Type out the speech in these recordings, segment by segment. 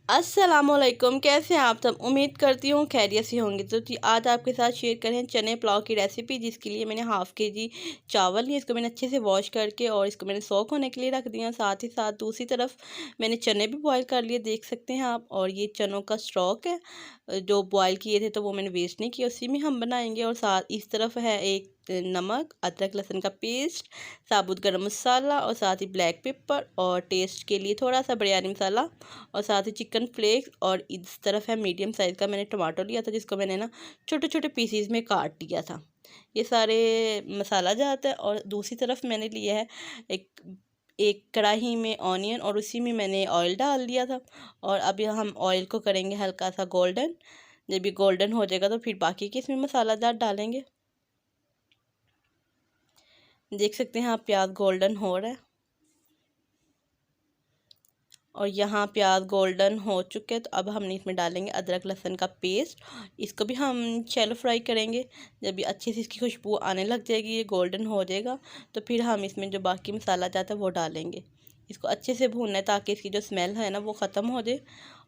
अस्सलामुअलैकुम, कैसे हैं आप सब। उम्मीद करती हूँ खैरियत से होंगे। तो जी आज आपके साथ शेयर करें चने पुलाव की रेसिपी, जिसके लिए मैंने हाफ़ के जी चावल लिए। इसको मैंने अच्छे से वॉश करके और इसको मैंने सोक होने के लिए रख दिया। साथ ही साथ दूसरी तरफ मैंने चने भी बॉईल कर लिए, देख सकते हैं आप। और ये चनों का स्टॉक है, जो बॉईल किए थे तो वो मैंने वेस्ट नहीं किया, उसी में हम बनाएंगे। और साथ इस तरफ है एक नमक, अदरक लहसुन का पेस्ट, साबुत गरम मसाला और साथ ही ब्लैक पेपर और टेस्ट के लिए थोड़ा सा बिरयानी मसाला और साथ ही चिकन फ्लेक्स। और इस तरफ है मीडियम साइज़ का मैंने टमाटो लिया था, जिसको मैंने ना छोटे छोटे पीसीज में काट लिया था। ये सारे मसाला जाता है। और दूसरी तरफ मैंने लिया है एक एक कढ़ाई में ऑनियन, और उसी में मैंने ऑयल डाल दिया था। और अब यहाँ हम ऑयल को करेंगे हल्का सा गोल्डन। जब ये गोल्डन हो जाएगा तो फिर बाकी के इसमें मसालादार डालेंगे। देख सकते हैं आप, प्याज गोल्डन हो रहा है। और यहाँ प्याज गोल्डन हो चुके हैं, तो अब हमने इसमें डालेंगे अदरक लहसुन का पेस्ट। इसको भी हम शैलो फ्राई करेंगे। जब ये अच्छे से इसकी खुशबू आने लग जाएगी, ये गोल्डन हो जाएगा, तो फिर हम इसमें जो बाकी मसाला जाता है वो डालेंगे। इसको अच्छे से भूनना है ताकि इसकी जो स्मेल है ना वो ख़त्म हो जाए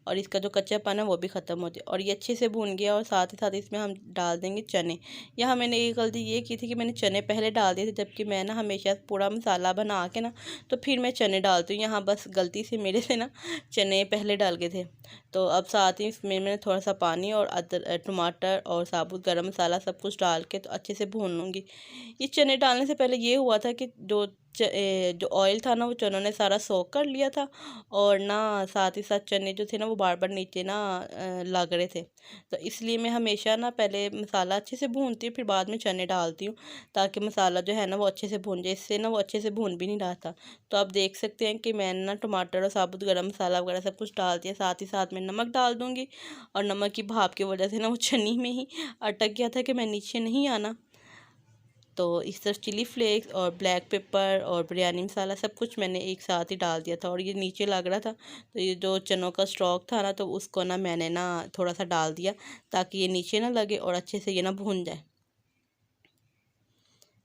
और इसका जो कच्चापन है वो भी ख़त्म हो जाए। और ये अच्छे से भून गया। और साथ ही साथ इसमें हम डाल देंगे चने। यहाँ मैंने एक गलती ये की थी कि मैंने चने पहले डाल दिए थे, जबकि मैं ना हमेशा पूरा मसाला बना के ना तो फिर मैं चने डालती हूँ। यहाँ बस गलती से मेरे से ना चने पहले डाल गए थे। तो अब साथ ही इसमें मैंने थोड़ा सा पानी और टमाटर और साबुत गरम मसाला सब कुछ डाल के तो अच्छे से भून लूँगी। ये चने डालने से पहले ये हुआ था कि जो ऑयल था ना वो चनों ने सारा सोक कर लिया था। और ना साथ ही साथ चने जो थे ना वो बार बार नीचे ना लग रहे थे। तो इसलिए मैं हमेशा ना पहले मसाला अच्छे से भूनती हूँ, फिर बाद में चने डालती हूँ, ताकि मसाला जो है ना वो अच्छे से भून जाए। इससे ना वो अच्छे से भून भी नहीं रहा था। तो आप देख सकते हैं कि मैंने ना टमाटर और साबुत गरम मसाला वगैरह सब कुछ डाल दिया। साथ ही साथ मैं नमक डाल दूँगी। और नमक की भाप की वजह से ना वो चनी में ही अटक गया था कि मैं नीचे नहीं आना। तो इस तरह चिली फ्लेक्स और ब्लैक पेपर और बिरयानी मसाला सब कुछ मैंने एक साथ ही डाल दिया था। और ये नीचे लग रहा था, तो ये जो चनों का स्टॉक था ना तो उसको ना मैंने ना थोड़ा सा डाल दिया, ताकि ये नीचे ना लगे और अच्छे से ये ना भून जाए।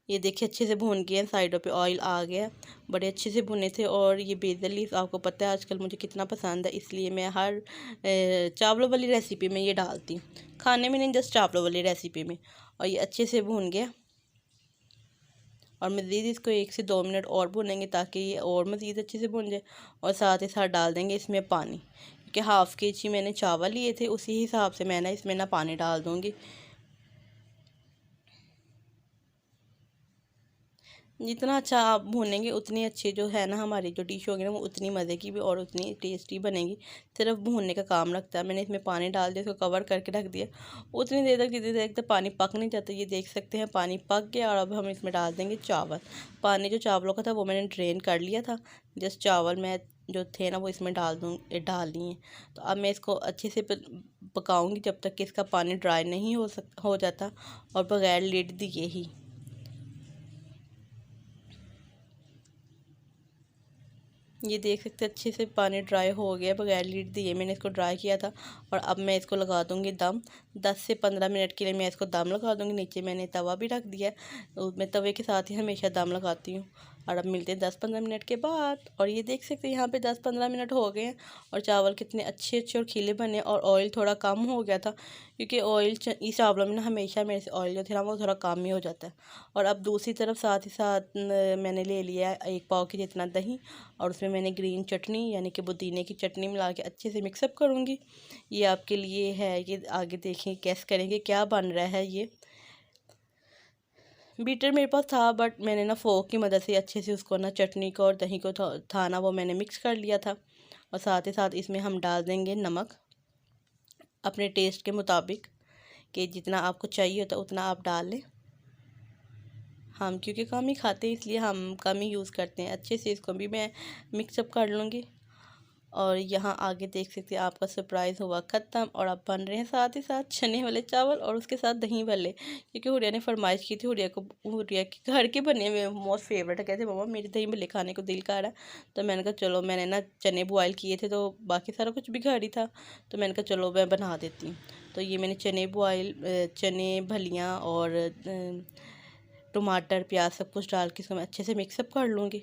ये देखिए अच्छे से भून गए, साइडों पे ऑयल आ गया, बड़े अच्छे से भुने थे। और ये बेसल लीफ आपको पता है आजकल मुझे कितना पसंद है, इसलिए मैं हर चावलों वाली रेसिपी में ये डालती हूँ। खाने में नहीं, जस्ट चावलों वाली रेसिपी में। और ये अच्छे से भून गया। और मज़ीद इसको 1 से 2 मिनट और भूनेंगे, ताकि ये और मज़ीद अच्छे से भुन जाए। और साथ ही साथ डाल देंगे इसमें पानी, क्योंकि हाफ़ के जी मैंने चावल लिए थे, उसी हिसाब से मैं ना इसमें ना पानी डाल दूँगी। जितना अच्छा आप भूनेंगे उतनी अच्छी जो है ना हमारी जो डिश होगी ना वो उतनी मज़े की भी और उतनी टेस्टी बनेगी। सिर्फ भूनने का काम लगता है। मैंने इसमें पानी डाल दिया, इसको कवर करके रख दिया उतनी देर तक जितनी देर तक पानी पक नहीं जाता। ये देख सकते हैं पानी पक गया। और अब हम इसमें डाल देंगे चावल। पानी जो चावलों का था वो मैंने ड्रेन कर लिया था। जस्ट चावल मैं जो थे ना वो इसमें डाल लिए। तो अब मैं इसको अच्छे से पकाऊँगी जब तक कि इसका पानी ड्राई नहीं हो जाता, और बगैर लिड दिए ही। ये देख सकते हैं अच्छे से पानी ड्राई हो गया, बगैर लीड दिए मैंने इसको ड्राई किया था। और अब मैं इसको लगा दूंगी दम। 10 से 15 मिनट के लिए मैं इसको दम लगा दूंगी। नीचे मैंने तवा भी रख दिया है, तो मैं तवे के साथ ही हमेशा दम लगाती हूँ। और अब मिलते हैं 10-15 मिनट के बाद। और ये देख सकते हैं यहाँ पे 10-15 मिनट हो गए हैं और चावल कितने अच्छे अच्छे और खिले बने। और ऑयल थोड़ा कम हो गया था, क्योंकि ऑयल इस चावलों में ना हमेशा मेरे से ऑयल जो थे ना वो थोड़ा कम ही हो जाता है। और अब दूसरी तरफ साथ ही साथ मैंने ले लिया 1 पाव के जितना दही। और उसमें मैंने ग्रीन चटनी यानी कि पुदीने की चटनी मिला के अच्छे से मिक्सअप करूँगी। ये आपके लिए है, ये आगे देखें कैस करेंगे क्या बन रहा है। ये बीटर मेरे पास था, बट मैंने ना फोक की मदद से अच्छे से उसको ना चटनी को और दही को था ना वो मैंने मिक्स कर लिया था। और साथ ही साथ इसमें हम डाल देंगे नमक अपने टेस्ट के मुताबिक, कि जितना आपको चाहिए होता उतना आप डाल लें। हम क्योंकि कम ही खाते हैं इसलिए हम कम ही यूज़ करते हैं। अच्छे से इसको भी मैं मिक्सअप कर लूँगी। और यहाँ आगे देख सकते हैं आपका सरप्राइज़ हुआ ख़त्म। और अब बन रहे हैं साथ ही साथ चने वाले चावल और उसके साथ दही वाले, क्योंकि हुरिया ने फरमाइश की थी। हुरिया के घर के बने हुए मोस्ट फेवरेट है, कहते मम्मा मेरे दही भल्ले खाने को दिल कर रहा है। तो मैंने कहा चलो, मैंने ना चने बॉयल किए थे तो बाकी सारा कुछ भी घर ही था, तो मैंने कहा चलो मैं बना देती हूँ। तो ये मैंने चने भलियाँ और टमाटर प्याज सब कुछ डाल के इसको मैं अच्छे से मिक्सअप कर लूँगी।